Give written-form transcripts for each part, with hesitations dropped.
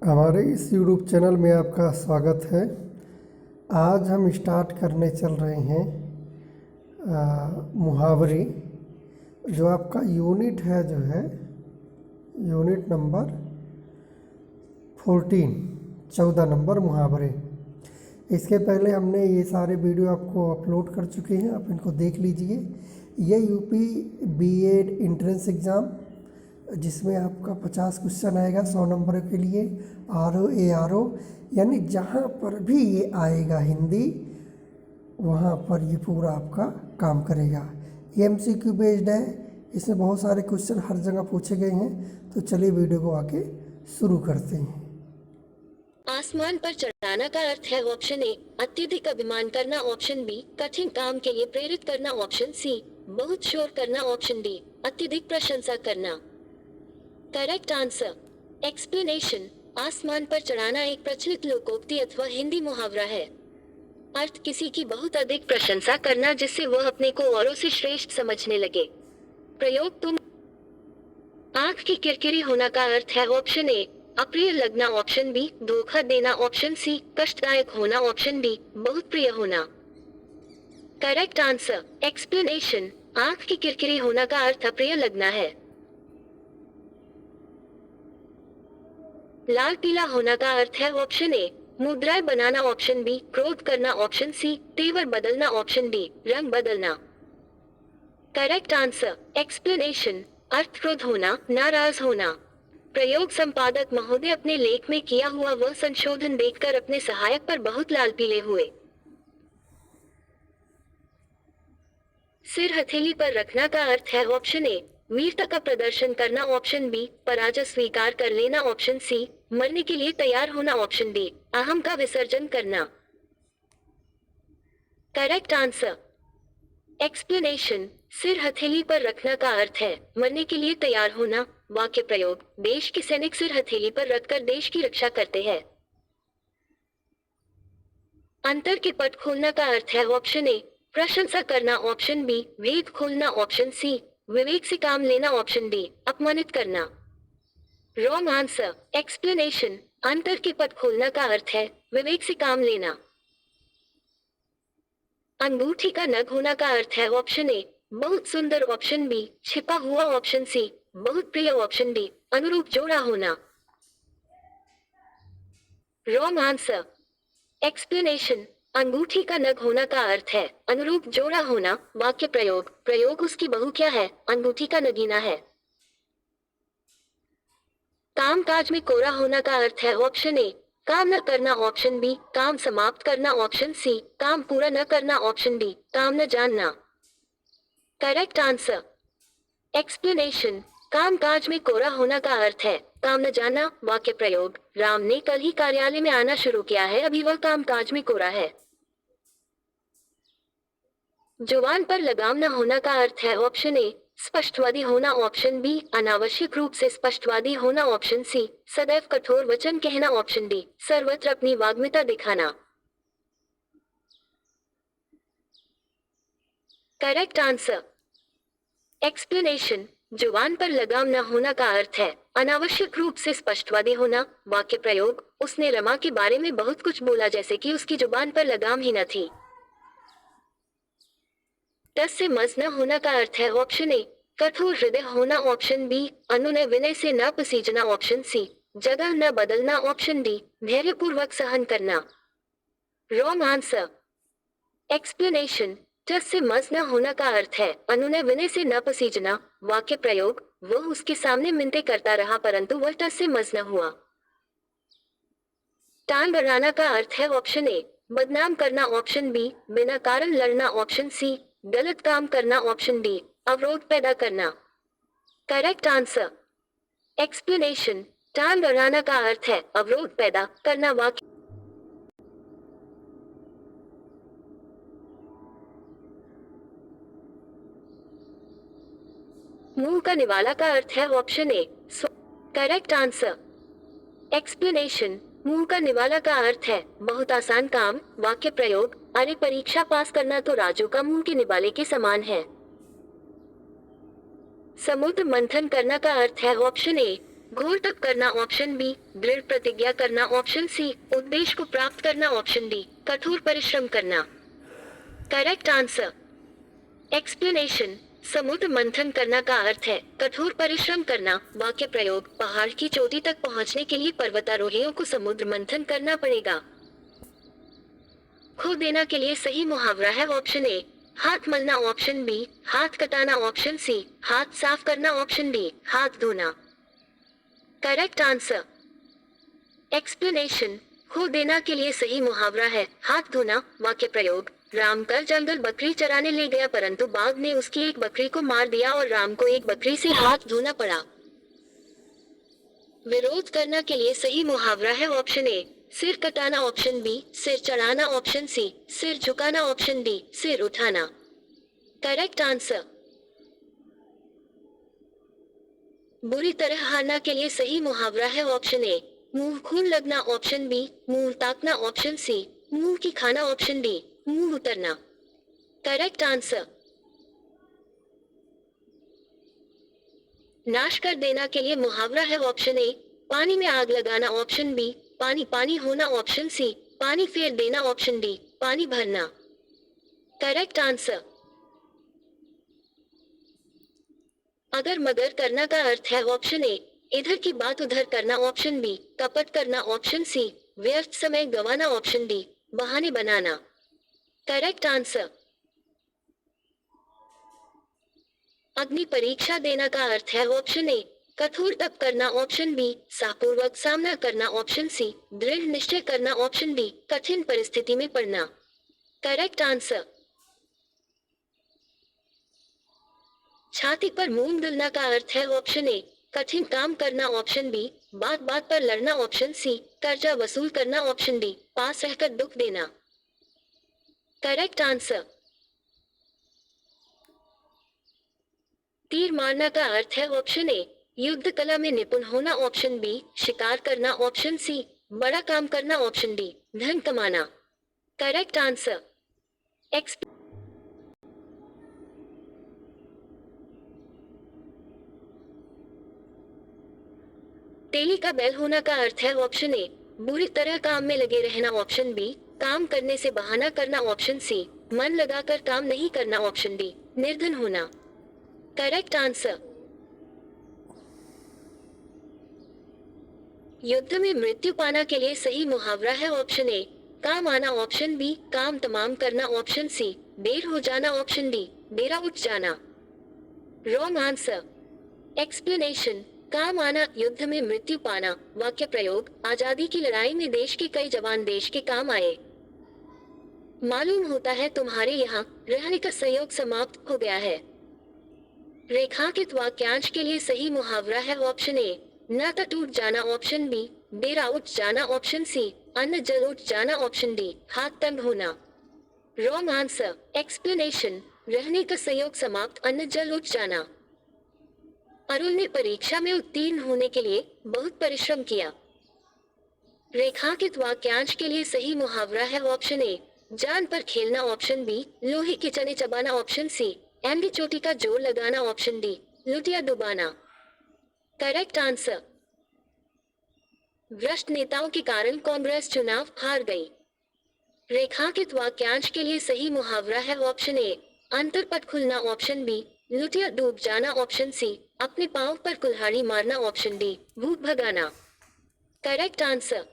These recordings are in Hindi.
हमारे इस यूट्यूब चैनल में आपका स्वागत है। आज हम स्टार्ट करने चल रहे हैं मुहावरे। जो आपका यूनिट है जो है यूनिट नंबर 14 नंबर मुहावरे। इसके पहले हमने ये सारे वीडियो आपको अपलोड कर चुके हैं, आप इनको देख लीजिए। ये यूपी बीएड एंट्रेंस एग्ज़ाम जिसमें आपका 50 क्वेश्चन आएगा 100 नंबर के लिए। RO यानी जहाँ पर भी ये आएगा हिंदी वहाँ पर ये पूरा आपका काम करेगा। ये MCQ बेस्ड है, इसमें बहुत सारे क्वेश्चन हर जगह पूछे गए हैं। तो चलिए वीडियो को आगे शुरू करते हैं। आसमान पर चढ़ाना का अर्थ है ऑप्शन ए अत्यधिक अभिमान करना, ऑप्शन बी कठिन काम के लिए प्रेरित करना, ऑप्शन सी बहुत शोर करना, ऑप्शन डी अत्यधिक प्रशंसा करना। Correct answer explanation. आसमान पर चढ़ाना एक प्रचलित लोकोक्ति अथवा हिंदी मुहावरा है। अर्थ किसी की बहुत अधिक प्रशंसा करना जिससे वह अपने को औरों से श्रेष्ठ समझने लगे। प्रयोग तुम आंख की किरकिरी होना का अर्थ है ऑप्शन ए अप्रिय लगना, ऑप्शन बी धोखा देना, ऑप्शन सी कष्टदायक होना, ऑप्शन डी बहुत प्रिय होना। Correct answer explanation. आंख की किरकिरी होना का अर्थ अप्रिय लगना है। लाल पीला होना का अर्थ है ऑप्शन ए मुद्राएं बनाना, ऑप्शन बी क्रोध करना, ऑप्शन सी तेवर बदलना, ऑप्शन डी रंग बदलना। Correct answer explanation. अर्थ क्रोध होना, नाराज होना। प्रयोग संपादक महोदय अपने लेख में किया हुआ वह संशोधन देखकर अपने सहायक पर बहुत लाल पीले हुए। सिर हथेली पर रखना का अर्थ है ऑप्शन ए वीरता का प्रदर्शन करना, ऑप्शन बी पराजय स्वीकार कर लेना, ऑप्शन सी मरने के लिए तैयार होना, ऑप्शन डी अहम का विसर्जन करना। Correct answer explanation. सिर हथेली पर रखना का अर्थ है मरने के लिए तैयार होना। वाक्य प्रयोग देश के सैनिक सिर हथेली पर रखकर देश की रक्षा करते हैं। अंतर के पट खोलना का अर्थ है ऑप्शन ए प्रशंसा करना, ऑप्शन बी भेद खोलना, ऑप्शन सी विवेक से काम लेना, ऑप्शन डी अपमानित करना। Wrong answer explanation. अंतर के पट खोलना का अर्थ है विवेक से काम लेना। अंगूठी का नग होना का अर्थ है ऑप्शन ए बहुत सुंदर, ऑप्शन बी छिपा हुआ, ऑप्शन सी बहुत प्रिय, ऑप्शन डी अनुरूप जोड़ा होना। Wrong answer explanation. अंगूठी का नग होना का अर्थ है अनुरूप जोड़ा होना। वाक्य प्रयोग उसकी बहू क्या है, अंगूठी का नगीना है। काम काज में कोरा होना का अर्थ है ऑप्शन ए काम न करना, ऑप्शन बी काम समाप्त करना, ऑप्शन सी काम पूरा न करना, ऑप्शन डी काम न जानना। Correct answer explanation. काम काज में कोरा होना का अर्थ है काम न जानना। वाक्य प्रयोग राम ने कल ही कार्यालय में आना शुरू किया है, अभी वह काम काज में कोरा है। जुबान पर लगाम न होना का अर्थ है ऑप्शन ए स्पष्टवादी होना, ऑप्शन बी अनावश्यक रूप से स्पष्टवादी होना, ऑप्शन सी सदैव कठोर वचन कहना, ऑप्शन डी सर्वत्र अपनी वाग्मिता दिखाना। Correct answer explanation. जुबान पर लगाम न होना का अर्थ है अनावश्यक रूप से स्पष्टवादी होना। वाक्य प्रयोग उसने रमा के बारे में बहुत कुछ बोला जैसे कि उसकी जुबान पर लगाम ही न थी। टस से मस न होना का अर्थ है ऑप्शन ए कठोर हृदय होना, ऑप्शन बी अनुनय विनय से न पसीजना, ऑप्शन सी जगह न बदलना, ऑप्शन डी धैर्यपूर्वक सहन करना। Wrong answer explanation. टस से मस न होना का अर्थ है अनुनय विनय से न पसीजना। वाक्य प्रयोग वह उसके सामने मिन्नतें करता रहा परंतु वह टस से मस न हुआ। टांग अड़ाना का अर्थ है ऑप्शन ए बदनाम करना, ऑप्शन बी बिना कारण लड़ना, ऑप्शन सी गलत काम करना, ऑप्शन डी अवरोध पैदा करना। Correct answer explanation. टांग अड़ाना का अर्थ है अवरोध पैदा करना। वाक्य मुंह का निवाला का अर्थ है option A correct answer explanation. मुंह का निवाला का अर्थ है बहुत आसान काम। वाक्य प्रयोग अरे परीक्षा पास करना तो राजू का मुंह के निवाले के समान है। समुद्र मंथन करना का अर्थ है ऑप्शन ए घोर तप करना ऑप्शन बी, दृढ़ प्रतिज्ञा करना ऑप्शन सी, उद्देश्य को प्राप्त करना ऑप्शन डी, कठोर परिश्रम करना। Correct answer. एक्सप्लेनेशन। समुद्र मंथन करना का अर्थ है कठोर परिश्रम करना। वाक्य प्रयोग। पहाड़ की चोटी तक पहुंचने के लिए पर्वतारोहियों को समुद्र मंथन करना पड़ेगा। खो देना के लिए सही मुहावरा है ऑप्शन ए, हाथ मलना ऑप्शन बी, हाथ कटाना ऑप्शन सी, हाथ साफ करना ऑप्शन डी, हाथ धोना। Correct answer. एक्सप्लेनेशन। खो देना के लिए सही मुहावरा है हाथ धोना। वाक्य प्रयोग। राम कल जंगल बकरी चराने ले गया परंतु बाघ ने उसकी एक बकरी को मार दिया और राम को एक बकरी से हाथ धोना पड़ा। विरोध करना के लिए सही मुहावरा है ऑप्शन ए, सिर कटाना ऑप्शन बी, सिर चढ़ाना ऑप्शन सी, सिर झुकाना ऑप्शन डी, सिर उठाना। Correct answer. बुरी तरह हारना के लिए सही मुहावरा है ऑप्शन ए, मुंह खून लगना ऑप्शन बी, मुंह ताकना ऑप्शन सी, मुंह की खाना ऑप्शन डी, मुंह उतरना। Correct answer. नाश कर देना के लिए मुहावरा है ऑप्शन ए, पानी में आग लगाना ऑप्शन बी, पानी पानी होना ऑप्शन सी, पानी फेर देना ऑप्शन डी, पानी भरना। Correct answer. अगर मगर करना का अर्थ है ऑप्शन ए, इधर की बात उधर करना ऑप्शन बी, कपट करना ऑप्शन सी, व्यर्थ समय गंवाना ऑप्शन डी, बहाने बनाना। Correct answer. अग्नि परीक्षा देना का अर्थ है ऑप्शन ए, कठोर तप करना ऑप्शन बी, साहपूर्वक सामना करना ऑप्शन सी, दृढ़ निश्चय करना ऑप्शन डी, कठिन परिस्थिति में पड़ना। Correct answer. छाती पर मूंग दलना का अर्थ है ऑप्शन ए, कठिन काम करना ऑप्शन बी, बात बात पर लड़ना ऑप्शन सी, कर्जा वसूल करना ऑप्शन डी, पास रहकर दुख देना। Correct answer. तीर मारना का अर्थ है ऑप्शन ए, युद्ध कला में निपुण होना ऑप्शन बी, शिकार करना ऑप्शन सी, बड़ा काम करना ऑप्शन डी, धन कमाना। Correct answer. तेली का बैल होना का अर्थ है ऑप्शन ए, बुरी तरह काम में लगे रहना ऑप्शन बी, काम करने से बहाना करना ऑप्शन सी, मन लगाकर काम नहीं करना ऑप्शन डी, निर्धन होना। Correct answer. युद्ध में मृत्यु पाना के लिए सही मुहावरा है ऑप्शन ए, काम आना ऑप्शन बी, काम तमाम करना ऑप्शन सी, देर हो जाना ऑप्शन डी, डेरा उठ जाना। Wrong answer. एक्सप्लेनेशन। काम आना, युद्ध में मृत्यु पाना। वाक्य प्रयोग। आजादी की लड़ाई में देश के कई जवान देश के काम आए। मालूम होता है तुम्हारे यहाँ रहने का सहयोग समाप्त हो गया है। रेखांकित वाक्यांश के लिए सही मुहावरा है ऑप्शन ए, नाता टूट जाना ऑप्शन बी, डेरा उठ जाना ऑप्शन सी, अन्न जल उठ जाना ऑप्शन डी, हाथ तंग होना। Wrong answer. एक्सप्लेनेशन। रहने का सहयोग समाप्त, अन्न जल उठ जाना। अरुण ने परीक्षा में उत्तीर्ण होने के लिए बहुत परिश्रम किया। रेखांकित वाक्यांश के लिए सही मुहावरा है ऑप्शन ए, जान पर खेलना ऑप्शन बी, लोहे के चने चबाना ऑप्शन सी, एंडी चोटी का जोर लगाना ऑप्शन डी, लुटिया डुबाना। Correct answer. भ्रष्ट नेताओं के कारण कांग्रेस चुनाव हार गई। रेखांकित वाक्यांश के लिए सही मुहावरा है ऑप्शन ए, अंतर पट खुलना ऑप्शन बी, लुटिया डूब जाना ऑप्शन सी, अपने पांव पर कुल्हाड़ी मारना ऑप्शन डी, भूत भगाना। Correct answer.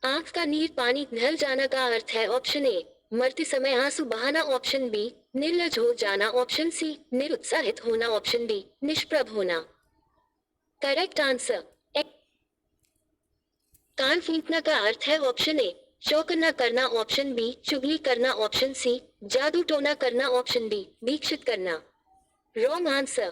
आंख का नीर पानी ढल जाना का अर्थ है ऑप्शन ए, मरते समय आंसू बहाना ऑप्शन बी, निर्लज हो जाना ऑप्शन सी, निरुत्साहित होना ऑप्शन डी, निष्प्रभ होना। Correct answer. कान फूंकना का अर्थ है ऑप्शन ए, चौकन्ना करना ऑप्शन बी, चुगली करना ऑप्शन सी, जादू टोना करना ऑप्शन डी, दीक्षित करना। Wrong answer.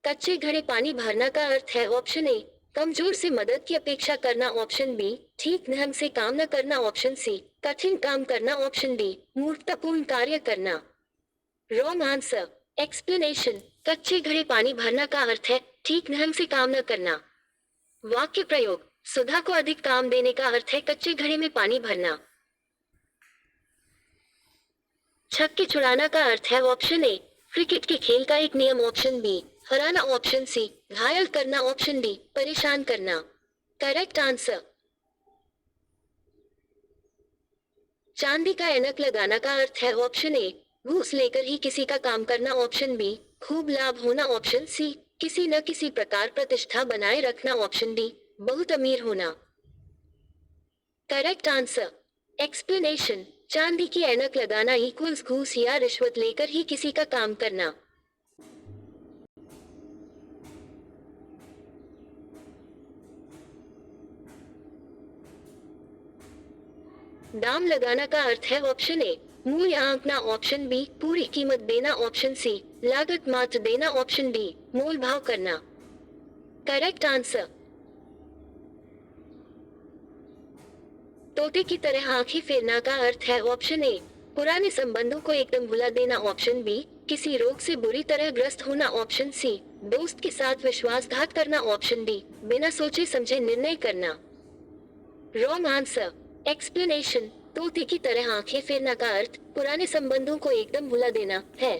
कच्चे घड़े पानी भरना का अर्थ है ऑप्शन ए, कमजोर से मदद की अपेक्षा करना ऑप्शन बी, ठीक ढंग से काम न करना ऑप्शन सी, कठिन काम करना ऑप्शन डी, मूर्खतापूर्ण कार्य करना। Wrong answer. एक्सप्लेनेशन। कच्चे घड़े पानी भरना का अर्थ है ठीक ढंग से काम न करना। वाक्य प्रयोग। सुधा को अधिक काम देने का अर्थ है कच्चे घड़े में पानी भरना। छक्के छुड़ाना का अर्थ है ऑप्शन ए, क्रिकेट के खेल का एक नियम ऑप्शन बी, हराना ऑप्शन सी, घायल करना ऑप्शन डी, परेशान करना। Correct answer. चांदी का ऐनक लगाना का अर्थ है ऑप्शन ए, घूस लेकर ही किसी का काम करना ऑप्शन बी, खूब लाभ होना ऑप्शन सी, किसी न किसी प्रकार प्रतिष्ठा बनाए रखना ऑप्शन डी, बहुत अमीर होना। Correct answer. एक्सप्लेनेशन, चांदी की ऐनक लगाना इक्वल्स घूस या रिश्वत लेकर ही किसी का काम करना। दाम लगाना का अर्थ है ऑप्शन ए, मूल्य आंकना ऑप्शन बी, पूरी कीमत देना ऑप्शन सी, लागत मात्र देना ऑप्शन डी, मोल भाव करना। Correct answer. तोते की तरह आंखें फेरना का अर्थ है ऑप्शन ए, पुराने संबंधों को एकदम भुला देना ऑप्शन बी, किसी रोग से बुरी तरह ग्रस्त होना ऑप्शन सी, दोस्त के साथ विश्वासघात करना ऑप्शन डी, बिना सोचे समझे निर्णय करना। Wrong answer. एक्सप्लेनेशन, तोते की तरह आंखें फेरना का अर्थ पुराने संबंधों को एकदम भुला देना है।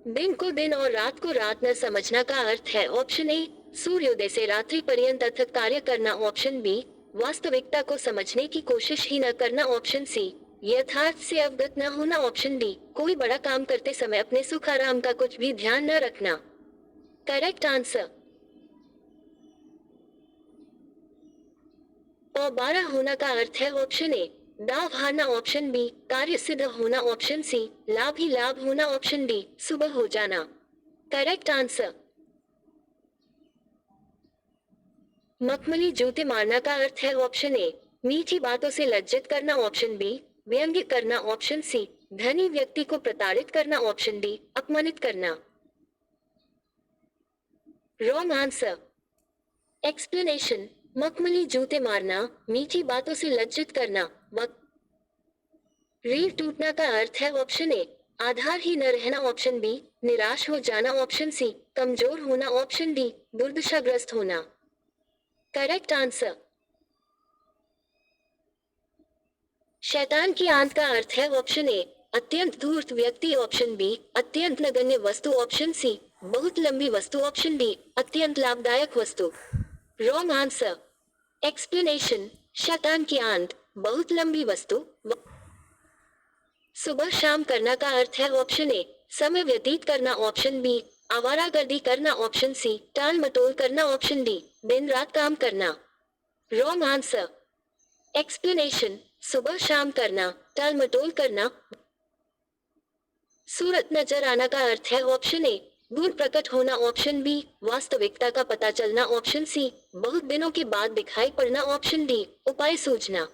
दिन को दिन और रात को रात न समझना का अर्थ है ऑप्शन ए, सूर्योदय से रात्रि पर्यंत अथक कार्य करना ऑप्शन बी, वास्तविकता को समझने की कोशिश ही न करना ऑप्शन सी, यथार्थ से अवगत न होना ऑप्शन डी, कोई बड़ा काम करते समय अपने सुख आराम का कुछ भी ध्यान न रखना। Correct answer. और 12 होना का अर्थ है ऑप्शन ए, दाव हारना ऑप्शन बी, कार्य सिद्ध होना ऑप्शन सी, लाभ ही लाभ होना ऑप्शन डी, सुबह हो जाना। Correct answer. मखमली जूते मारना का अर्थ है ऑप्शन ए, मीठी बातों से लज्जित करना ऑप्शन बी, व्यंग्य करना ऑप्शन सी, धनी व्यक्ति को प्रताड़ित करना ऑप्शन डी, अपमानित करना। Wrong answer. एक्सप्लेनेशन, मखमली जूते मारना, मीठी बातों से लज्जित करना, रीढ़ टूटना का अर्थ है ऑप्शन ए, आधार ही न रहना ऑप्शन बी, निराश हो जाना ऑप्शन सी, कमजोर होना ऑप्शन डी, दुर्दशाग्रस्त होना। Correct answer. शैतान की आंत का अर्थ है ऑप्शन ए, अत्यंत धूर्त व्यक्ति ऑप्शन बी, अत्यंत नगण्य वस्तु ऑप्शन सी, बहुत लंबी वस्तु ऑप्शन डी, अत्यंत लाभदायक वस्तु। Wrong answer. एक्सप्लेनेशन, शैतान की आंत, बहुत लंबी वस्तु, सुबह शाम करना का अर्थ है ऑप्शन ए, समय व्यतीत करना ऑप्शन बी, आवारागर्दी करना ऑप्शन सी, टाल मटोल करना ऑप्शन डी, दिन रात काम करना। Wrong answer. एक्सप्लेनेशन, सुबह शाम करना, टाल मटोल करना, सूरत नजर आना का अर्थ है ऑप्शन ए, गुण प्रकट होना ऑप्शन बी, वास्तविकता का पता चलना ऑप्शन सी, बहुत दिनों के बाद दिखाई पड़ना ऑप्शन डी, उपाय सूझना।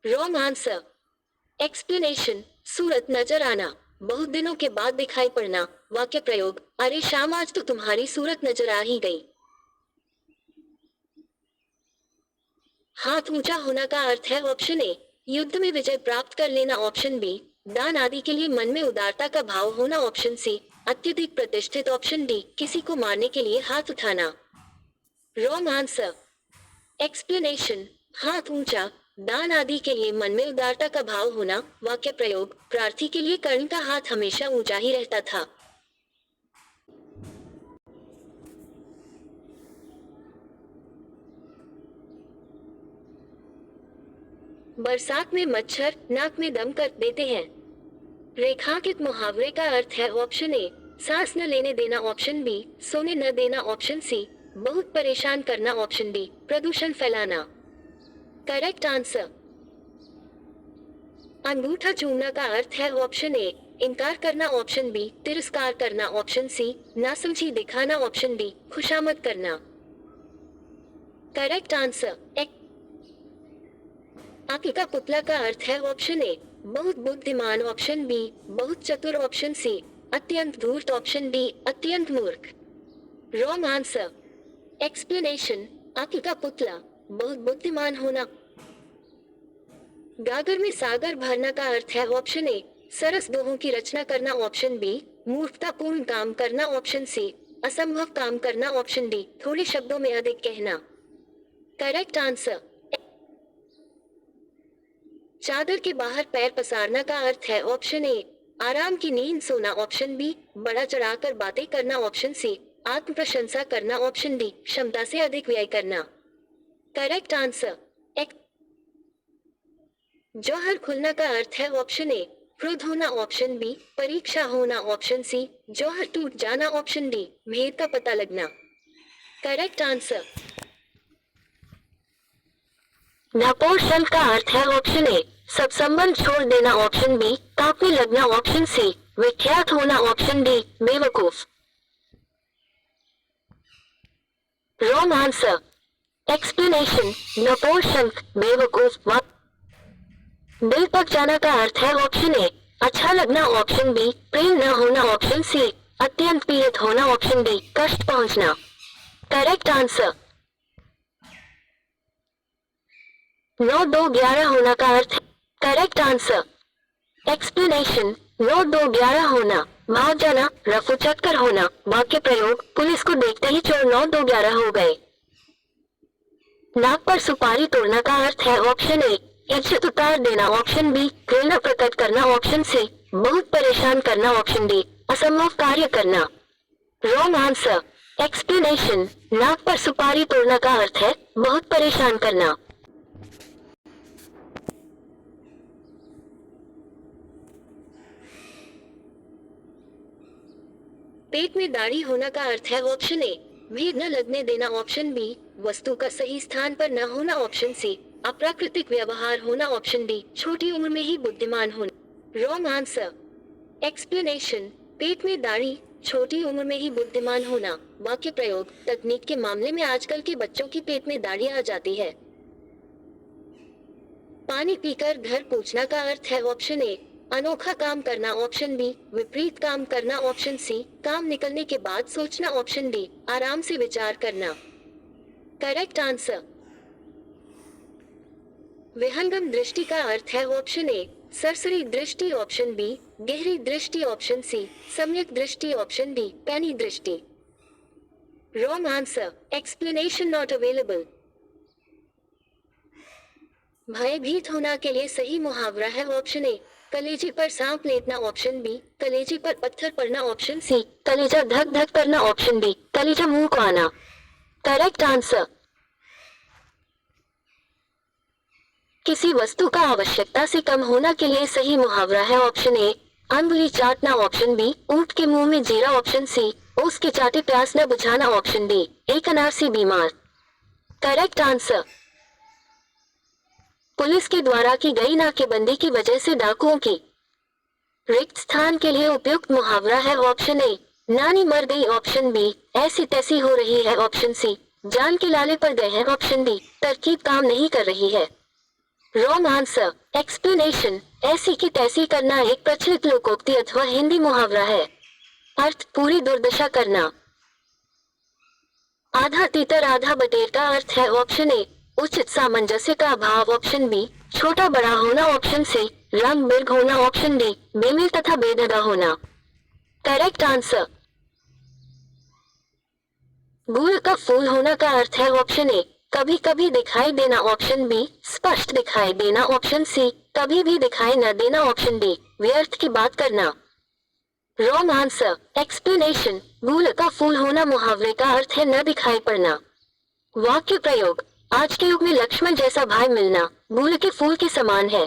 Wrong answer. एक्सप्लेनेशन, सूरत नजर आना, बहुत दिनों के बाद दिखाई पड़ना, वाक्य प्रयोग, अरे शाम आज तो तुम्हारी सूरत नजर आ ही गई। हाथ ऊंचा होना का अर्थ है ऑप्शन ए, युद्ध में विजय प्राप्त कर लेना ऑप्शन बी, दान आदि के लिए मन में उदारता का भाव होना ऑप्शन सी, अत्यधिक प्रतिष्ठित ऑप्शन डी, किसी को मारने के लिए हाथ उठाना। Wrong answer. एक्सप्लेनेशन, हाथ ऊंचा, दान आदि के लिए मन में उदारता का भाव होना, वाक्य प्रयोग, प्रार्थी के लिए कर्ण का हाथ हमेशा ऊंचा ही रहता था। बरसात में मच्छर नाक में दम कर देते हैं। रेखांकित मुहावरे का अर्थ है ऑप्शन ए, सांस न लेने देना ऑप्शन बी, सोने न देना ऑप्शन सी, बहुत परेशान करना ऑप्शन डी, प्रदूषण फैलाना। Correct answer. अंगूठा चूमना का अर्थ है ऑप्शन ए, इनकार करना ऑप्शन बी, तिरस्कार करना ऑप्शन सी, नासमझी दिखाना ऑप्शन डी, खुशामद करना। Correct answer. आंखें का पुतला का अर्थ है ऑप्शन ए, बहुत बुद्धिमान ऑप्शन बी, बहुत चतुर ऑप्शन सी, अत्यंत धूर्त ऑप्शन डी, अत्यंत मूर्ख। Wrong answer. एक्सप्लेनेशन, आंखें का पुतला, बहुत बुद्धिमान होना। गागर में सागर भरना का अर्थ है ऑप्शन ए, सरस दोहों की रचना करना ऑप्शन बी, मूर्खतापूर्ण काम करना ऑप्शन सी, असंभव काम करना ऑप्शन डी, थोड़े शब्दों में अधिक कहना। Correct answer. चादर के बाहर पैर पसारना का अर्थ है ऑप्शन ए आराम की नींद सोना, ऑप्शन बी बड़ा चढ़ाकर बातें करना, ऑप्शन सी आत्म प्रशंसा करना, ऑप्शन डी क्षमता से अधिक व्यय करना। करेक्ट आंसर एक जौहर खुलना का अर्थ है ऑप्शन ए क्रोध होना, ऑप्शन बी परीक्षा होना, ऑप्शन सी जौहर टूट जाना, ऑप्शन डी भेद का पता लगना। करेक्ट आंसर नपुंसक शब्द का अर्थ है ऑप्शन ए सब संबंध छोड़ देना, ऑप्शन बी कांपने लगना, ऑप्शन सी विख्यात होना, ऑप्शन डी बेवकूफ। रॉन्ग आंसर एक्सप्लेनेशन नपुंसक बेवकूफ दिल पक जाना का अर्थ है ऑप्शन ए अच्छा लगना, ऑप्शन बी प्रेम न होना, ऑप्शन सी अत्यंत पीड़ित होना, ऑप्शन डी कष्ट पहुंचना। करेक्ट आंसर 9-2-11 होना का अर्थ है करेक्ट आंसर एक्सप्लेनेशन 9-2-11 होना भाग जाना, रफू चक्कर होना। वाक्य प्रयोग पुलिस को देखते ही चोर 9-2-11 हो गए। नाक पर सुपारी तोड़ना का अर्थ है ऑप्शन ए इज्जत उतार देना, ऑप्शन बी घृणा प्रकट करना, ऑप्शन सी बहुत परेशान करना, ऑप्शन डी असंभव कार्य करना। रॉन्ग आंसर एक्सप्लेनेशन नाक पर सुपारी तोड़ना का अर्थ है बहुत परेशान करना। पेट में दाढ़ी होना का अर्थ है ऑप्शन ए भीड़ न लगने देना, ऑप्शन बी वस्तु का सही स्थान पर न होना, ऑप्शन सी अप्राकृतिक व्यवहार होना, ऑप्शन डी छोटी उम्र में ही बुद्धिमान होना। रॉन्ग आंसर एक्सप्लेनेशन पेट में दाढ़ी छोटी उम्र में ही बुद्धिमान होना। वाक्य प्रयोग तकनीक के मामले में आजकल के बच्चों की पेट में दाढ़ी आ जाती है। पानी पीकर घर पूछना का अर्थ है ऑप्शन ए अनोखा काम करना, ऑप्शन बी विपरीत काम करना, ऑप्शन सी काम निकलने के बाद सोचना, ऑप्शन डी आराम से विचार करना। करेक्ट आंसर विहंगम दृष्टि का अर्थ है ऑप्शन ए सरसरी दृष्टि, ऑप्शन बी गहरी दृष्टि, ऑप्शन सी सम्यक दृष्टि, ऑप्शन डी पैनी दृष्टि। Wrong answer explanation not available भयभीत होना के लिए सही मुहावरा है ऑप्शन ए कलेजे पर सांप लेटना, ऑप्शन बी कलेजे पर पत्थर पड़ना, ऑप्शन सी कलेजा धक धक करना, ऑप्शन डी कलेजा मुंह को आना। करेक्ट आंसर किसी वस्तु का आवश्यकता से कम होना के लिए सही मुहावरा है ऑप्शन ए अंगुली चाटना, ऑप्शन बी ऊंट के मुंह में जीरा, ऑप्शन सी ओस के चाटे प्यास न बुझाना, ऑप्शन डी एक अनार से बीमार। करेक्ट आंसर पुलिस के द्वारा की गई नाकेबंदी की वजह से डाकुओं की रिक्त स्थान के लिए उपयुक्त मुहावरा है ऑप्शन ए नानी मर गई, ऑप्शन बी ऐसी तैसी हो रही है, ऑप्शन सी जान के लाले पर गए हैं, ऑप्शन डी तरकीब काम नहीं कर रही है। रॉन्ग आंसर एक्सप्लेनेशन ऐसी की तैसी करना एक प्रचलित लोकोक्ति अथवा हिंदी मुहावरा है। अर्थ पूरी दुर्दशा करना। आधा तीतर आधा बटेर का अर्थ है ऑप्शन ए उचित सामंजस्य का अभाव, ऑप्शन बी छोटा बड़ा होना, ऑप्शन सी रंग बिरग होना, ऑप्शन डी बेमेल तथा बेधगा होना। करेक्ट आंसर गुड़ का फूल होना का अर्थ है ऑप्शन ए कभी कभी दिखाई देना, ऑप्शन बी स्पष्ट दिखाई देना, ऑप्शन सी कभी भी दिखाई न देना, ऑप्शन डी व्यर्थ की बात करना। रॉन्ग आंसर एक्सप्लेनेशन गुड़ का फूल होना मुहावरे का अर्थ है न दिखाई पड़ना। वाक्य प्रयोग आज के युग में लक्ष्मण जैसा भाई मिलना गुड़ के फूल के समान है।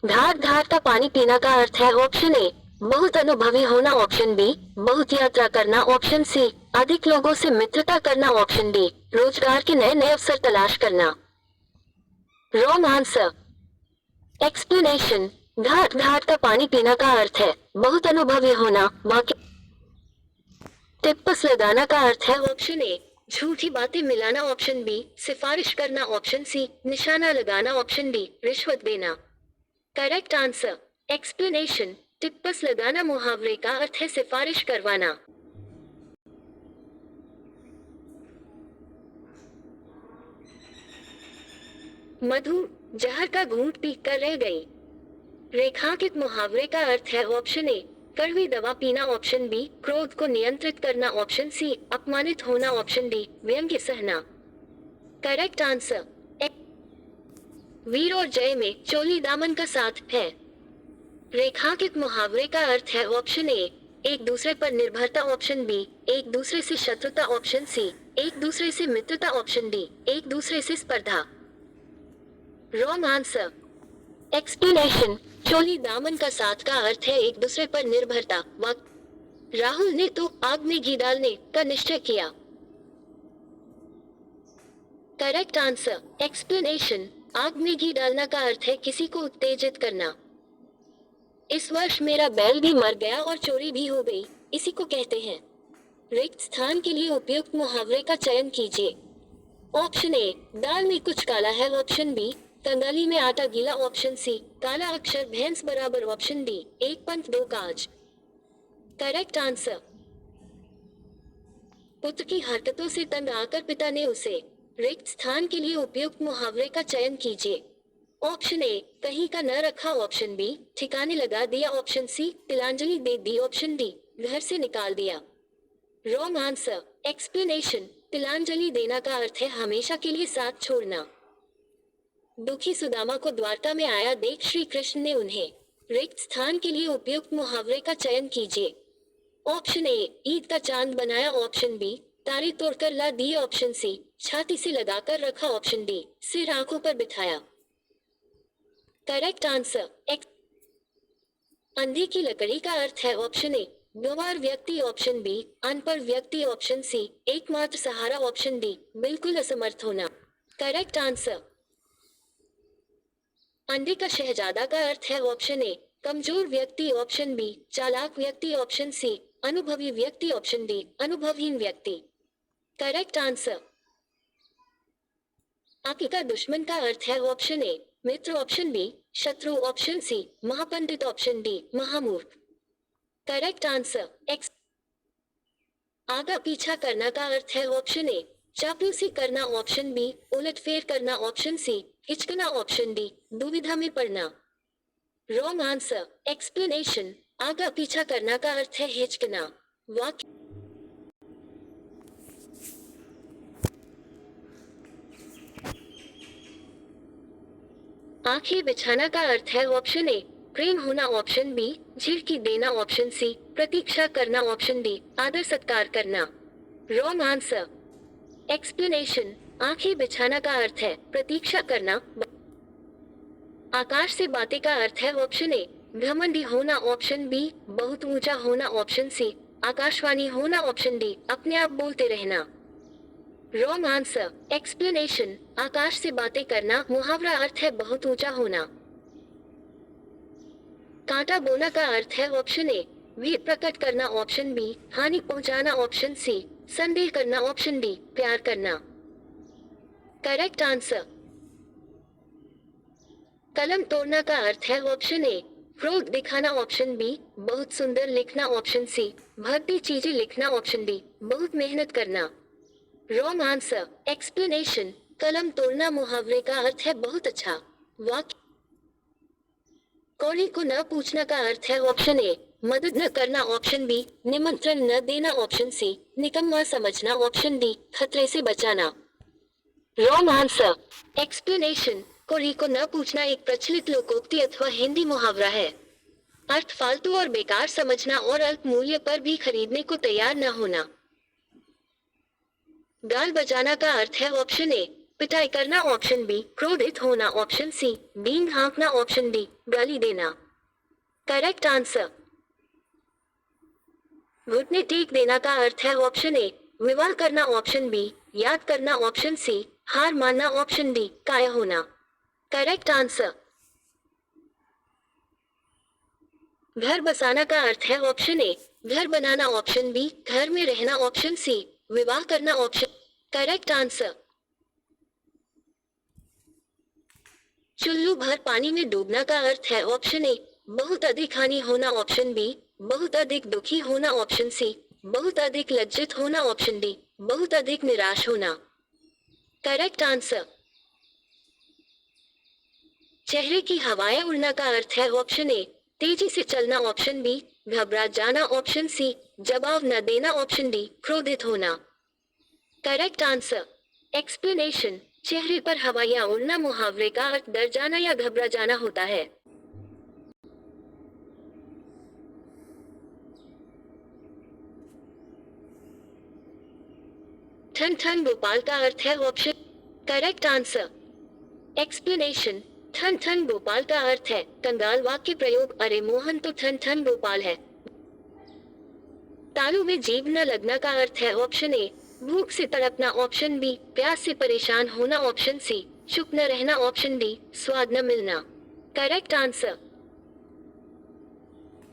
घाट घाट का पानी पीना का अर्थ है ऑप्शन ए बहुत अनुभवी होना, ऑप्शन बी बहुत यात्रा करना, ऑप्शन सी अधिक लोगों से मित्रता करना, ऑप्शन डी रोजगार के नए नए अवसर तलाश करना। रॉन्ग आंसर एक्सप्लेनेशन घाट घाट का पानी पीना का अर्थ है बहुत अनुभवी होना। वाक्य टिप्पस लगाना का अर्थ है ऑप्शन ए झूठी बातें मिलाना, ऑप्शन बी सिफारिश करना, ऑप्शन सी निशाना लगाना, ऑप्शन डी रिश्वत देना। करेक्ट आंसर एक्सप्लेनेशन टिप्पस लगाना मुहावरे का अर्थ है सिफारिश करवाना। मधु जहर का घूंट पी कर रह गई। रेखांकित मुहावरे का अर्थ है ऑप्शन ए कड़वी दवा पीना, ऑप्शन बी क्रोध को नियंत्रित करना, ऑप्शन सी अपमानित होना, ऑप्शन डी व्यंग्य सहना। करेक्ट आंसर वीर और जय में चोली दामन का साथ है। रेखांकित मुहावरे का अर्थ है ऑप्शन ए, एक दूसरे पर निर्भरता, ऑप्शन बी, एक दूसरे से शत्रुता, ऑप्शन सी, एक दूसरे से मित्रता, ऑप्शन डी, एक दूसरे से स्पर्धा। Wrong answer. एक्सप्लेनेशन। चोली दामन का साथ का अर्थ है एक दूसरे पर निर्भरता। राहुल ने तो आग में घी डालने का निश्चय किया। Correct answer. एक्सप्लेनेशन। आग में घी डालना का अर्थ है किसी को उत्तेजित करना। इस वर्ष मेरा बैल भी मर गया और चोरी भी हो गई, इसी को कहते हैं। रिक्त स्थान के लिए उपयुक्त मुहावरे का चयन कीजिए। ऑप्शन ए, दाल में कुछ काला है, ऑप्शन बी, कंगाली में आटा गीला, ऑप्शन सी, काला अक्षर भैंस बराबर, ऑप्शन डी, एक पंथ दो काज। Correct answer. पुत्र की हरकतों से तंग आकर पिता ने उसे। रिक्त स्थान के लिए उपयुक्त मुहावरे का चयन कीजिए। ऑप्शन ए, कहीं का न रखा, ऑप्शन बी, ठिकाने लगा दिया, ऑप्शन सी, तिलांजलि दे दी, ऑप्शन डी, घर से निकाल दिया। Wrong answer. एक्सप्लेनेशन। तिलांजलि देना का अर्थ है हमेशा के लिए साथ छोड़ना। दुखी सुदामा को द्वारका में आया देख श्री कृष्ण ने उन्हें। रिक्त स्थान के लिए उपयुक्त मुहावरे का चयन कीजिए। ऑप्शन ए, ईद का चांद बनाया, ऑप्शन बी, तारे तोड़कर ला दिए, ऑप्शन सी, छाती से लगाकर रखा, ऑप्शन डी, सिर आंखों पर बिठाया। Correct answer. अंधे की लकड़ी का अर्थ है ऑप्शन ए, गंवार व्यक्ति, ऑप्शन बी, अनपढ़ व्यक्ति, ऑप्शन सी, एकमात्र सहारा, ऑप्शन डी, बिल्कुल असमर्थ होना। Correct answer. अंधे का शहजादा का अर्थ है ऑप्शन ए, कमजोर व्यक्ति, ऑप्शन बी, चालाक व्यक्ति, ऑप्शन सी, अनुभवी व्यक्ति, ऑप्शन डी, अनुभवहीन व्यक्ति। Correct answer. आंखें का दुश्मन का अर्थ है ऑप्शन ए, मित्र, ऑप्शन बी, शत्रु, ऑप्शन सी, महापंडित, ऑप्शन डी, महामूर्ख। Correct answer. एक्स। आगा पीछा करना का अर्थ है ऑप्शन ए, चापलूसी करना, ऑप्शन बी, उलटफेर करना, ऑप्शन सी, हिचकना, ऑप्शन डी, दुविधा में पड़ना। Wrong answer. एक्सप्लेनेशन। आगा पीछा करना का अर्थ है हिचकना। वाक्य। आंखें बिछाना का अर्थ है ऑप्शन ए, प्रेम होना, ऑप्शन बी, झिड़की देना, ऑप्शन सी, प्रतीक्षा करना, ऑप्शन डी, आदर सत्कार करना। Wrong answer. एक्सप्लेनेशन। आंखें बिछाना का अर्थ है प्रतीक्षा करना। आकाश से बातें का अर्थ है ऑप्शन ए, घमंडी होना, ऑप्शन बी, बहुत ऊंचा होना, ऑप्शन सी, आकाशवाणी होना, ऑप्शन डी, अपने आप बोलते रहना। Wrong answer. एक्सप्लेनेशन। आकाश से बातें करना मुहावरा अर्थ है बहुत ऊंचा होना। कांटा बोना का अर्थ है ऑप्शन ए, वीर प्रकट करना, ऑप्शन बी, हानि पहुंचाना, ऑप्शन सी, संदेह करना, ऑप्शन डी, प्यार करना। Correct answer. कलम तोड़ना का अर्थ है ऑप्शन ए, क्रोध दिखाना, ऑप्शन बी, बहुत सुंदर लिखना, ऑप्शन सी, भर्ती चीजें लिखना, ऑप्शन डी, बहुत मेहनत करना। Wrong answer. एक्सप्लेनेशन। कलम तोड़ना मुहावरे का अर्थ है बहुत अच्छा। वाक्य। कौड़ी को न पूछना का अर्थ है ऑप्शन ए, मदद न करना, ऑप्शन बी, निमंत्रण न देना, ऑप्शन सी, निकम्मा समझना, ऑप्शन डी, खतरे से बचाना। Wrong answer. एक्सप्लेनेशन। कौड़ी को न पूछना एक प्रचलित लोकोक्ति अथवा हिंदी मुहावरा है। अर्थ फालतू और बेकार समझना और अल्प मूल्य पर भी खरीदने को तैयार न होना। गाल बजाना का अर्थ है ऑप्शन ए, पिटाई करना, ऑप्शन बी, क्रोधित होना, ऑप्शन सी, बीन हाँकना, ऑप्शन डी, गाली देना। Correct answer. घुटने टेक देना का अर्थ है ऑप्शन ए, विवाह करना, ऑप्शन बी, याद करना, ऑप्शन सी, हार मानना, ऑप्शन डी, काया होना। Correct answer. घर बसाना का अर्थ है ऑप्शन ए, घर बनाना, ऑप्शन बी, घर में रहना, ऑप्शन सी, विवाह करना, ऑप्शन। Correct answer. चुल्लू भर पानी में डूबना का अर्थ है ऑप्शन ए, बहुत अधिक हानि होना, ऑप्शन बी, बहुत अधिक दुखी होना, ऑप्शन सी, बहुत अधिक लज्जित होना, ऑप्शन डी, बहुत अधिक निराश होना। Correct answer. चेहरे की हवाएं उड़ना का अर्थ है ऑप्शन ए, तेजी से चलना, ऑप्शन बी, घबरा जाना, ऑप्शन सी, जवाब न देना, ऑप्शन डी, क्रोधित होना। Correct answer. एक्सप्लेनेशन। चेहरे पर हवाइयाँ उड़ना मुहावरे का अर्थ डर जाना या घबरा जाना होता है। ठन ठन भोपाल का अर्थ है ऑप्शन। Correct answer. एक्सप्लेनेशन। ठन ठन भोपाल का अर्थ है कंगाल वाक्य प्रयोग, अरे मोहन तो ठन ठन भोपाल है। तालू में जीभ न लगना का अर्थ है ऑप्शन ए भूख से तड़पना, ऑप्शन बी प्यास से परेशान होना, ऑप्शन सी चुप न रहना, ऑप्शन डी स्वाद न मिलना। Correct answer.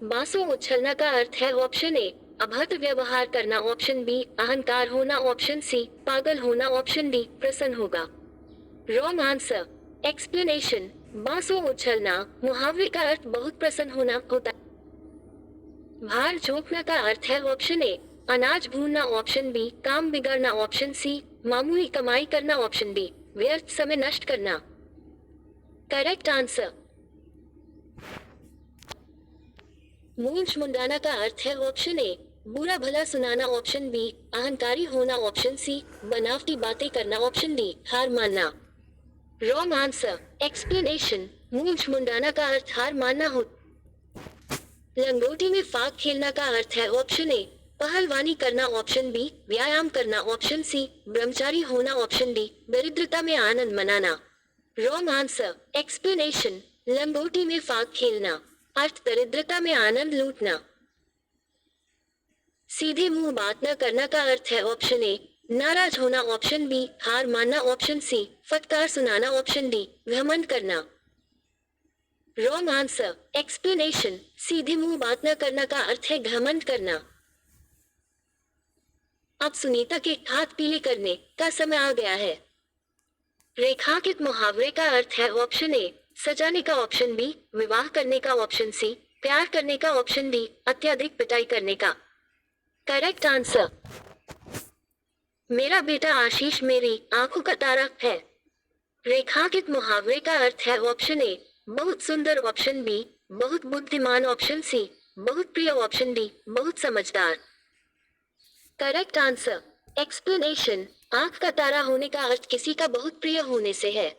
बांसों उछलना का अर्थ है ऑप्शन ए अभद्र व्यवहार करना, ऑप्शन बी अहंकार होना, ऑप्शन सी पागल होना, ऑप्शन डी प्रसन्न होगा। Wrong answer. एक्सप्लेनेशन। बांसों उछलना मुहावरे का अर्थ बहुत प्रसन्न होना होता है। भार झोंकना का अर्थ है ऑप्शन ए अनाज भूनना, ऑप्शन बी काम बिगड़ना, ऑप्शन सी मामूली कमाई करना, ऑप्शन डी व्यर्थ समय नष्ट करना। Correct answer. मूंछ मुंडाना का अर्थ है ऑप्शन ए बुरा भला सुनाना, ऑप्शन बी अहंकारी होना, ऑप्शन सी बनावटी बातें करना, ऑप्शन डी हार मानना। Wrong answer. एक्सप्लेनेशन। मूंछ मुंडाना का अर्थ हार मानना हो। लंगोटी में फाग खेलना का अर्थ है ऑप्शन ए पहलवानी करना, ऑप्शन बी व्यायाम करना, ऑप्शन सी ब्रह्मचारी होना, ऑप्शन डी दरिद्रता में आनंद मनाना। Wrong answer. एक्सप्लेनेशन। लंगोटी में फाग खेलना अर्थ दरिद्रता में आनंद लूटना। सीधे मुंह बात न करना का अर्थ है ऑप्शन ए नाराज होना, ऑप्शन बी हार मानना, ऑप्शन सी फटकार सुनाना, ऑप्शन डी घमंड करना। Wrong answer. एक्सप्लेनेशन। सीधे मुंह बात न करना का अर्थ है घमंड करना। अब सुनीता के हाथ पीले करने का समय आ गया है। रेखांकित मुहावरे का अर्थ है ऑप्शन ए सजाने का, ऑप्शन बी विवाह करने का, ऑप्शन सी प्यार करने का, ऑप्शन डी अत्यधिक पिटाई करने का। Correct answer. मेरा बेटा आशीष मेरी आंखों का तारा है। रेखांकित मुहावरे का अर्थ है ऑप्शन ए बहुत सुंदर, ऑप्शन बी बहुत बुद्धिमान, ऑप्शन सी बहुत प्रिय, ऑप्शन डी बहुत समझदार। Correct answer. एक्सप्लेनेशन। आंख का तारा होने का अर्थ किसी का बहुत प्रिय होने से है।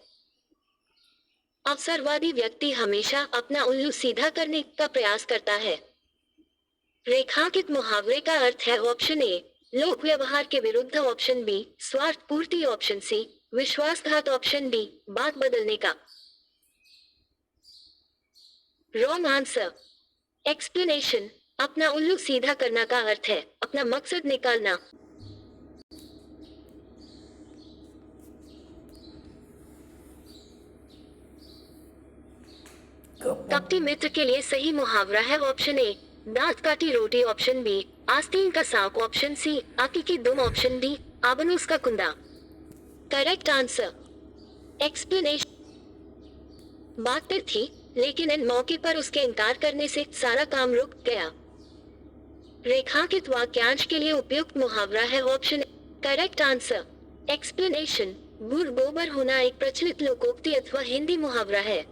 अवसरवादी व्यक्ति हमेशा अपना उल्लू सीधा करने का प्रयास करता है। रेखांकित मुहावरे का अर्थ है ऑप्शन ए लोक व्यवहार के विरुद्ध, ऑप्शन बी स्वार्थ पूर्ति, ऑप्शन सी विश्वासघात, ऑप्शन डी बात बदलने का। Wrong answer. एक्सप्लेनेशन। अपना उल्लू सीधा करना का अर्थ है अपना मकसद निकालना। कपटी मित्र के लिए सही मुहावरा है ऑप्शन ए दांत काटी रोटी, ऑप्शन बी आस्तीन का साक, ऑप्शन सी आकी की दुम, ऑप्शन डी आबनूस का कुंदा। Correct answer. एक्सप्लेनेशन। बात तय थी लेकिन इन मौके पर उसके इनकार करने से सारा काम रुक गया। रेखांकित वाक्यांश के लिए उपयुक्त मुहावरा है ऑप्शन ए। Correct answer. एक्सप्लेनेशन। गुड़ गोबर होना एक प्रचलित लोकोक्ति अथवा हिंदी मुहावरा है।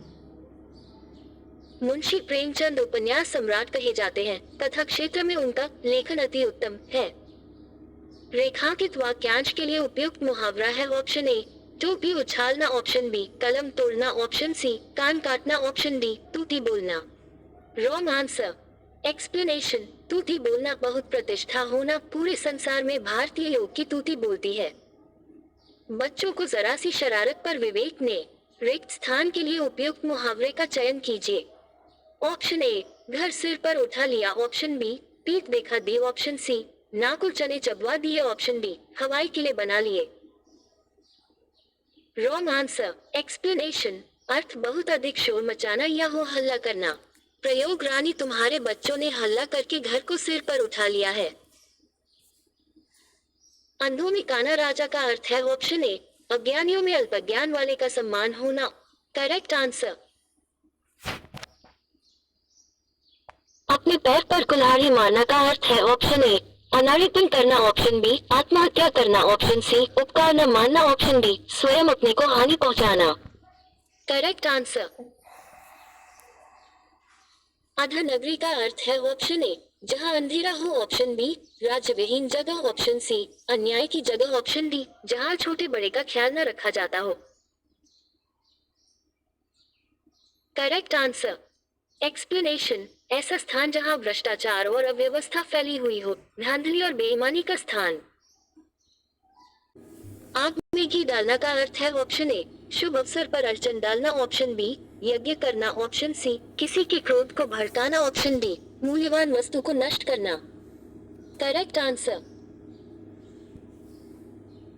मुंशी प्रेमचंद उपन्यास सम्राट कहे जाते हैं तथा क्षेत्र में उनका लेखन अति उत्तम है। रेखांकित वाक्यांश के लिए उपयुक्त मुहावरा है ऑप्शन ए टोपी उछालना, ऑप्शन बी कलम तोड़ना, ऑप्शन सी कान काटना, ऑप्शन डी तूती बोलना। Wrong answer. एक्सप्लेनेशन। तूती बोलना बहुत प्रतिष्ठा होना, पूरे संसार में भारतीय लोग की तूती बोलती है। बच्चों को जरा सी शरारत पर विवेक ने रिक्त स्थान के लिए उपयुक्त मुहावरे का चयन कीजिए। ऑप्शन ए घर सिर पर उठा लिया, ऑप्शन बी पीठ देखा दी, ऑप्शन सी नाकुल चने चबवा दिए, ऑप्शन डी हवाई किले बना लिए। Wrong answer. एक्सप्लेनेशन। अर्थ बहुत अधिक शोर मचाना या हो हल्ला करना। प्रयोग रानी तुम्हारे बच्चों ने हल्ला करके घर को सिर पर उठा लिया है। अंधों में काना राजा का अर्थ है ऑप्शन ए अज्ञानियों में अल्पज्ञान वाले का सम्मान होना। Correct answer. अपने पैर पर कुल्हाड़ी मारना का अर्थ है ऑप्शन ए अनाड़ीपन करना, ऑप्शन बी आत्महत्या करना, ऑप्शन सी उपकार न मानना, ऑप्शन डी स्वयं अपने को हानि पहुंचाना। Correct answer. अधनगरी का अर्थ है ऑप्शन ए जहां अंधेरा हो ऑप्शन बी, राज्य विहीन जगह ऑप्शन सी, अन्याय की जगह ऑप्शन डी, जहां छोटे बड़े का ख्याल न रखा जाता हो। करेक्ट आंसर एक्सप्लेनेशन, ऐसा स्थान जहां भ्रष्टाचार और अव्यवस्था फैली हुई हो, धांधली और बेईमानी का स्थान। आग में घी डालना का अर्थ है ऑप्शन ए, शुभ अवसर पर अड़चन डालना ऑप्शन बी, यज्ञ करना ऑप्शन सी, किसी के क्रोध को भड़काना ऑप्शन डी, मूल्यवान वस्तु को नष्ट करना। करेक्ट आंसर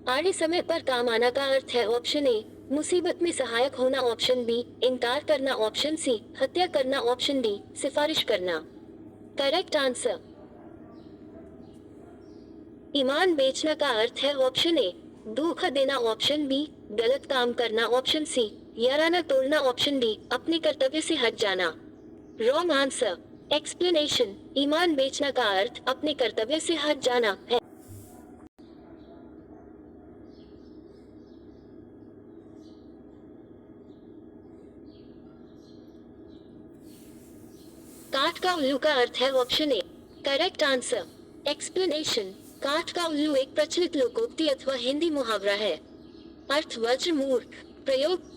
आड़े समय पर काम आना का अर्थ है ऑप्शन ए, मुसीबत में सहायक होना ऑप्शन बी, इनकार करना ऑप्शन सी, हत्या करना ऑप्शन डी, सिफारिश करना। करेक्ट आंसर ईमान बेचना का अर्थ है ऑप्शन ए, धोखा देना ऑप्शन बी, गलत काम करना ऑप्शन सी, याराना तोड़ना ऑप्शन डी, अपने कर्तव्य से हट जाना। रॉन्ग आंसर एक्सप्लेनेशन, ईमान बेचना का अर्थ अपने कर्तव्य से हट जाना है। काठ का उल्लू का अर्थ है ऑप्शन ए। करेक्ट आंसर एक्सप्लेनेशन, काठ का उल्लू एक प्रचलित लोकोक्ति अथवा हिंदी मुहावरा है। अर्थ वज्र मूर्ख। प्रयोग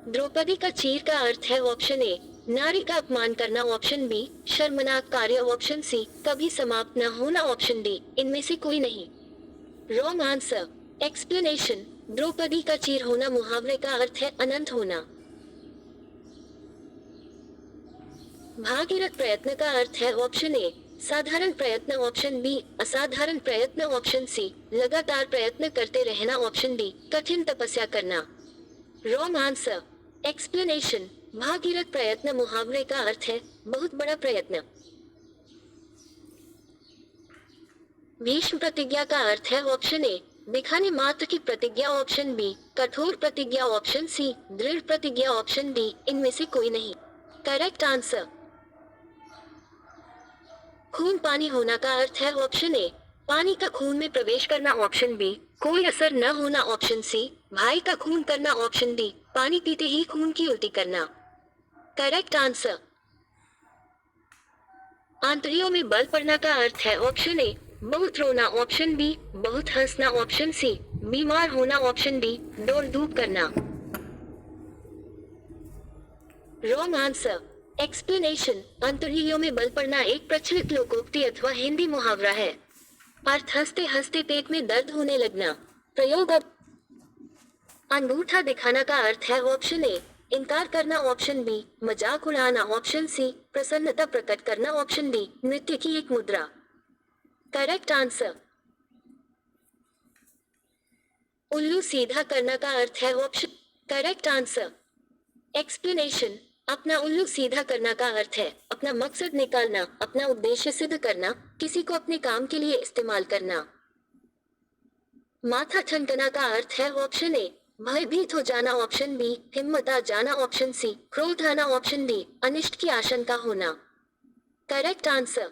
द्रौपदी का चीर का अर्थ है ऑप्शन ए, नारी का अपमान करना ऑप्शन बी, शर्मनाक कार्य ऑप्शन सी, कभी समाप्त न होना ऑप्शन डी, इनमें से कोई नहीं। रॉन्ग आंसर एक्सप्लेनेशन, द्रौपदी का चीर होना मुहावरे का अर्थ है अनंत होना। भागीरथ प्रयत्न का अर्थ है ऑप्शन ए, साधारण प्रयत्न ऑप्शन बी, असाधारण प्रयत्न ऑप्शन सी, लगातार प्रयत्न करते रहना ऑप्शन डी, कठिन तपस्या करना। रॉन्ग आंसर एक्सप्लेनेशन, भागीरथ प्रयत्न मुहावरे का अर्थ है बहुत बड़ा प्रयत्न। भीष्म प्रतिज्ञा का अर्थ है ऑप्शन ए, दिखाने मात्र की प्रतिज्ञा ऑप्शन बी, कठोर प्रतिज्ञा ऑप्शन सी, दृढ़ प्रतिज्ञा ऑप्शन डी, इनमें से कोई नहीं। करेक्ट आंसर खून पानी होना का अर्थ है ऑप्शन ए, पानी का खून में प्रवेश करना ऑप्शन बी, कोई असर न होना ऑप्शन सी, भाई का खून करना ऑप्शन डी, पानी पीते ही खून की उल्टी करना। करेक्ट आंसर आंतड़ियों में बल पड़ना का अर्थ है ऑप्शन ए, बहुत रोना ऑप्शन बी, बहुत हंसना ऑप्शन सी, बीमार होना ऑप्शन डी, दौड़ धूप करना। रॉन्ग आंसर एक्सप्लेनेशन, अंतड़ियों में बल पड़ना एक प्रचलित लोकोक्ति अथवा हिंदी मुहावरा है। अर्थ हंसते हंसते पेट में दर्द होने लगना। प्रयोग अंगूठा दिखाना का अर्थ है ऑप्शन ए, इनकार करना ऑप्शन बी, मजाक उड़ाना ऑप्शन सी, प्रसन्नता प्रकट करना ऑप्शन डी, नृत्य की एक मुद्रा। करेक्ट आंसर उल्लू सीधा करना का अर्थ है ऑप्शन। करेक्ट आंसर एक्सप्लेनेशन, अपना उल्लू सीधा करना का अर्थ है अपना मकसद निकालना, अपना उद्देश्य सिद्ध करना, किसी को अपने काम के लिए इस्तेमाल करना। माथा ठनकना का अर्थ है ऑप्शन ए, भयभीत हो जाना ऑप्शन बी, हिम्मत आ जाना ऑप्शन सी, क्रोध आना ऑप्शन डी, अनिष्ट की आशंका होना। करेक्ट आंसर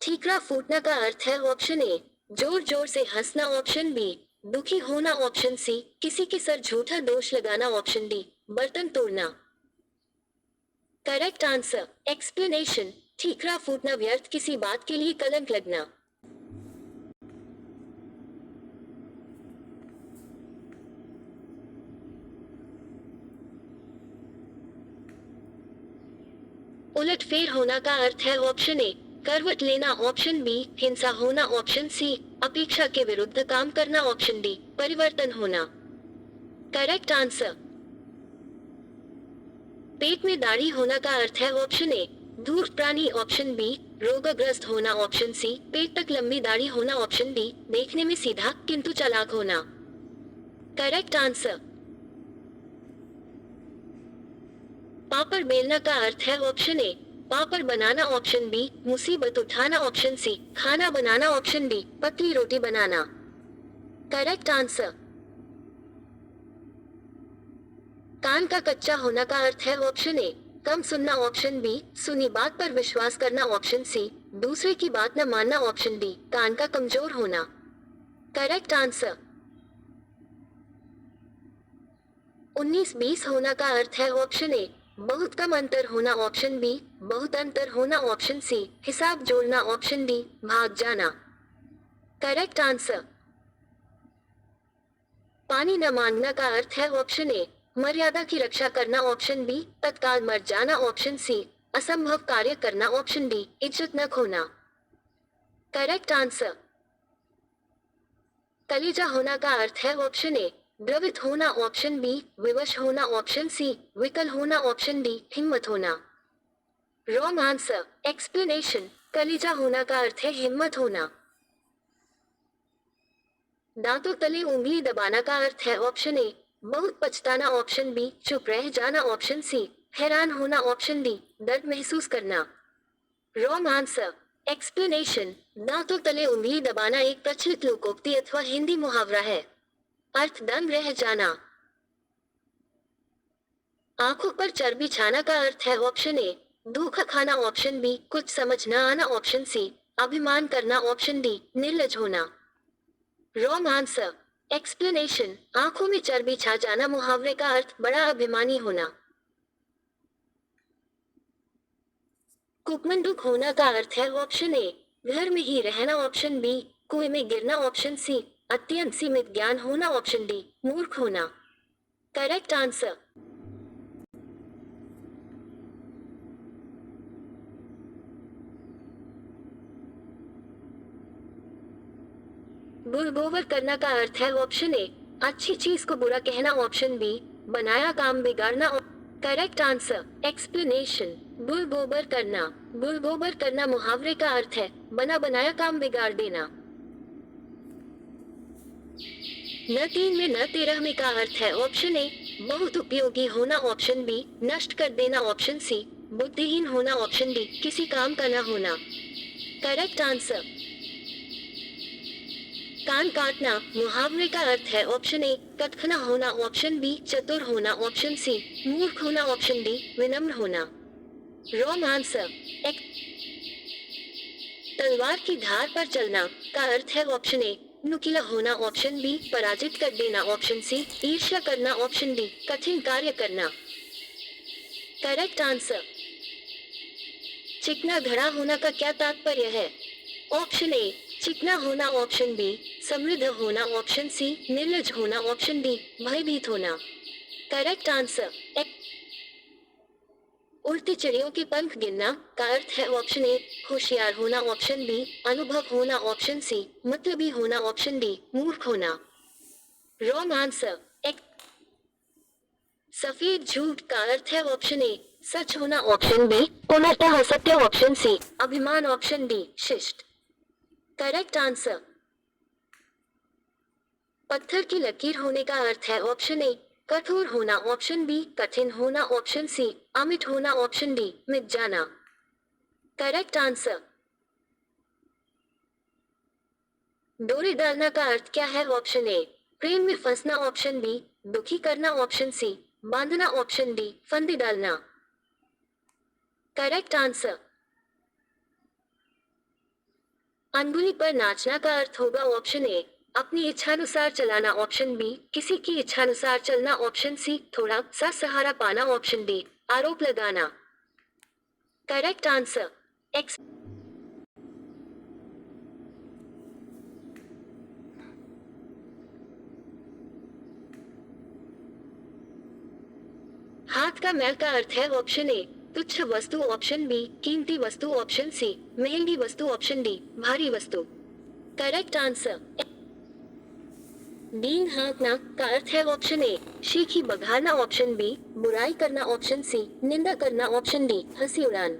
ठीकरा फूटना का अर्थ है ऑप्शन ए, जोर जोर से हंसना ऑप्शन बी, दुखी होना ऑप्शन सी, किसी के सर झूठा दोष लगाना ऑप्शन डी, बर्तन तोड़ना। करेक्ट आंसर एक्सप्लेनेशन, ठीकरा फूटना व्यर्थ किसी बात के लिए कलंक लगना। उलटफेर होना का अर्थ है ऑप्शन ए, करवट लेना ऑप्शन बी, हिंसा होना ऑप्शन सी, अपेक्षा के विरुद्ध काम करना ऑप्शन डी, परिवर्तन होना। करेक्ट आंसर पेट में दाढ़ी होना का अर्थ है ऑप्शन ए, धूर्त प्राणी ऑप्शन बी, रोगग्रस्त होना ऑप्शन सी, पेट तक लंबी दाढ़ी होना ऑप्शन डी, देखने में सीधा किंतु चालाक होना। करेक्ट आंसर पापड़ बेलना का अर्थ है ऑप्शन ए, पापड़ बनाना ऑप्शन बी, मुसीबत उठाना ऑप्शन सी, खाना बनाना ऑप्शन डी, पतली रोटी बनाना। करेक्ट आंसर कान का कच्चा होना का अर्थ है ऑप्शन ए, कम सुनना ऑप्शन बी, सुनी बात पर विश्वास करना ऑप्शन सी, दूसरे की बात न मानना ऑप्शन डी, कान का कमजोर होना। करेक्ट आंसर 19-20 होना का अर्थ है ऑप्शन ए, बहुत कम अंतर होना ऑप्शन बी, बहुत अंतर होना ऑप्शन सी, हिसाब जोड़ना ऑप्शन डी, भाग जाना। Correct answer. पानी न मांगना का अर्थ है ऑप्शन ए, मर्यादा की रक्षा करना ऑप्शन बी, तत्काल मर जाना ऑप्शन सी, असंभव कार्य करना ऑप्शन डी, इज्जत न खोना। Correct answer. कलेजा होना का अर्थ है ऑप्शन ए, द्रवित होना ऑप्शन बी, विवश होना ऑप्शन सी, विकल होना ऑप्शन डी, हिम्मत होना। Wrong answer. एक्सप्लेनेशन। कलेजा होना का अर्थ है हिम्मत होना। दांतों तले उंगली दबाना का अर्थ है ऑप्शन ए, बहुत पछताना ऑप्शन बी, चुप रह जाना ऑप्शन सी, हैरान होना ऑप्शन डी, दर्द महसूस करना। Wrong answer. एक्सप्लेनेशन। दांतों तले उंगली दबाना एक प्रचलित लोकोक्ति अथवा हिंदी मुहावरा है। अर्थ दंग रह जाना। आंखों पर चर्बी छाना का अर्थ है ऑप्शन ए, धोखा खाना ऑप्शन बी, कुछ समझ न आना ऑप्शन सी, अभिमान करना ऑप्शन डी, निर्लज होना। Wrong answer. एक्सप्लेनेशन। आंखों में चर्बी छा जाना मुहावरे का अर्थ बड़ा अभिमानी होना। कुकमंडूक होना का अर्थ है ऑप्शन ए, घर में ही रहना ऑप्शन बी, कुएं में गिरना ऑप्शन सी, अत्यंत सीमित ज्ञान होना ऑप्शन डी, मूर्ख होना। Correct answer. बुरबोबर करना का अर्थ है ऑप्शन ए, अच्छी चीज को बुरा कहना ऑप्शन बी, बनाया काम बिगाड़ना। Correct answer. एक्सप्लेनेशन। बुरबोबर करना। बुरबोबर करना मुहावरे का अर्थ है बना बनाया काम बिगाड़ देना। न 3 में न 13 में का अर्थ है ऑप्शन ए, बहुत उपयोगी होना ऑप्शन बी, नष्ट कर देना ऑप्शन सी, बुद्धिहीन होना ऑप्शन डी, किसी काम का न होना। Correct answer. कान काटना मुहावरे का अर्थ है ऑप्शन ए, कटखना होना ऑप्शन बी, चतुर होना ऑप्शन सी, मूर्ख होना ऑप्शन डी, विनम्र होना। Wrong answer. तलवार की धार पर चलना का अर्थ है ऑप्शन ए, नुकीला होना ऑप्शन बी, पराजित कर देना ऑप्शन सी, ईर्ष्या करना ऑप्शन डी, कठिन कार्य करना। Correct answer. चिकना घड़ा होना का क्या तात्पर्य है? ऑप्शन ए, चिकना होना ऑप्शन बी, समृद्ध होना ऑप्शन सी, निर्लज होना ऑप्शन डी, भयभीत होना। Correct answer. उड़ती चिड़ियों के पंख गिनना का अर्थ है ऑप्शन ए, होशियार होना ऑप्शन बी, अनुभव होना ऑप्शन सी, मतलबी होना ऑप्शन डी, मूर्ख होना। Wrong answer. सफेद झूठ का अर्थ है ऑप्शन ए, सच होना ऑप्शन बी, पूर्णतः असत्य ऑप्शन सी, अभिमान ऑप्शन डी, शिष्ट। Correct answer. पत्थर की लकीर होने का अर्थ है ऑप्शन ए, कठोर होना ऑप्शन बी, कठिन होना ऑप्शन सी, अमिट होना ऑप्शन डी, मिट जाना। Correct answer. डोरी डालना का अर्थ क्या है? ऑप्शन ए, प्रेम में फंसना ऑप्शन बी, दुखी करना ऑप्शन सी, बांधना ऑप्शन डी, फंदी डालना। Correct answer. अंगुली पर नाचना का अर्थ होगा ऑप्शन ए, अपनी इच्छानुसार चलाना ऑप्शन बी, किसी की इच्छानुसार चलना ऑप्शन सी, थोड़ा सा सहारा पाना ऑप्शन डी, आरोप लगाना। Correct answer. एक्स। हाथ का मैल का अर्थ है ऑप्शन ए, तुच्छ वस्तु ऑप्शन बी, कीमती वस्तु ऑप्शन सी, महंगी वस्तु ऑप्शन डी, भारी वस्तु। Correct answer. डींग हाँकना का अर्थ है ऑप्शन ए, शीखी बघारना ऑप्शन बी, बुराई करना ऑप्शन सी, निंदा करना ऑप्शन डी, हंसी उड़ान।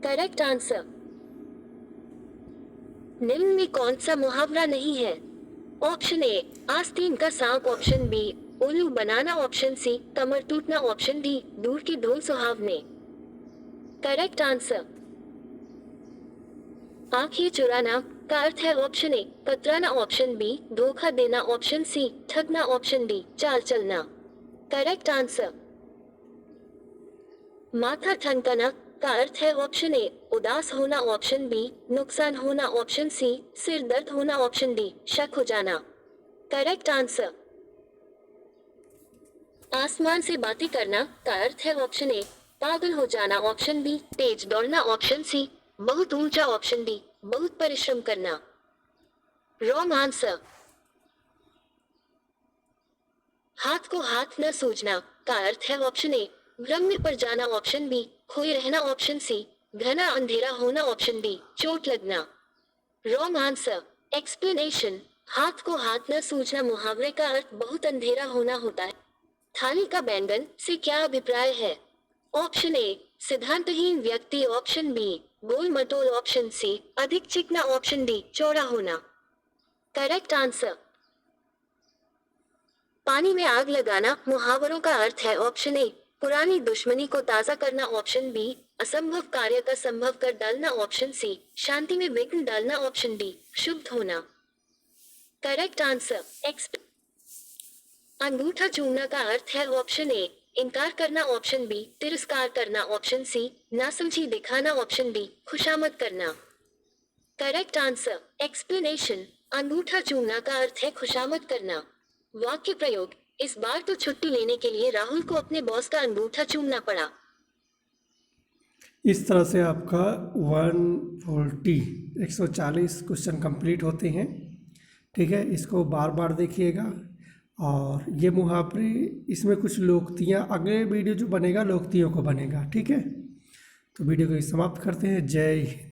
Correct answer. निम्न में कौन सा मुहावरा नहीं है? ऑप्शन ए, आस्तीन का सांप ऑप्शन बी, उल्लू बनाना ऑप्शन सी, कमर टूटना ऑप्शन डी, दूर के ढोल सुहावने। Correct answer. आंखें चुराना का अर्थ है ऑप्शन ए, कतराना ऑप्शन बी, धोखा देना ऑप्शन सी, ठगना ऑप्शन डी, चाल चलना। Correct answer. माथा ठनकाना का अर्थ है ऑप्शन ए, उदास होना ऑप्शन बी, नुकसान होना ऑप्शन सी, सिर दर्द होना ऑप्शन डी, शक हो जाना। Correct answer. आसमान से बातें करना का अर्थ है ऑप्शन ए पागल हो जाना, ऑप्शन बी तेज दौड़ना, ऑप्शन सी बहुत ऊंचा, ऑप्शन डी बहुत परिश्रम करना। Wrong answer. हाथ को हाथ न सूझना का अर्थ है ऑप्शन ए भ्रम में पड़ जाना, ऑप्शन बी खोए रहना, ऑप्शन सी घना अंधेरा होना, ऑप्शन डी चोट लगना। Wrong answer. एक्सप्लेनेशन। हाथ को हाथ न सूझना मुहावरे का अर्थ बहुत अंधेरा होना होता है। थाली का बैंगन से क्या अभिप्राय है? ऑप्शन ए सिद्धांतहीन व्यक्ति, ऑप्शन बी गोल मटोल, ऑप्शन सी अधिक चिकना, ऑप्शन डी चौड़ा होना। Correct answer. पानी में आग लगाना मुहावरों का अर्थ है ऑप्शन ए पुरानी दुश्मनी को ताजा करना, ऑप्शन बी असंभव कार्य का संभव कर डालना, ऑप्शन सी शांति में विघ्न डालना, ऑप्शन डी शुद्ध होना। Correct answer. अंगूठा चूमना का अर्थ है ऑप्शन ए इनकार करना, ऑप्शन बी तिरस्कार करना, ऑप्शन सी नासमझी दिखाना, ऑप्शन डी खुशामद करना। Correct answer. एक्सप्लेनेशन। अंगूठा चूमना का अर्थ है खुशामद करना। वाक्य प्रयोग। इस बार तो छुट्टी लेने के लिए राहुल को अपने बॉस का अंगूठा चूमना पड़ा। इस तरह से आपका 140 क्वेश्चन कंप्लीट होते हैं। ठीक है, इसको बार बार देखिएगा। और ये मुहावरे, इसमें कुछ लोकोक्तियाँ, अगले वीडियो जो बनेगा लोकोक्तियों को बनेगा। ठीक है, तो वीडियो को समाप्त करते हैं। जय हिंद।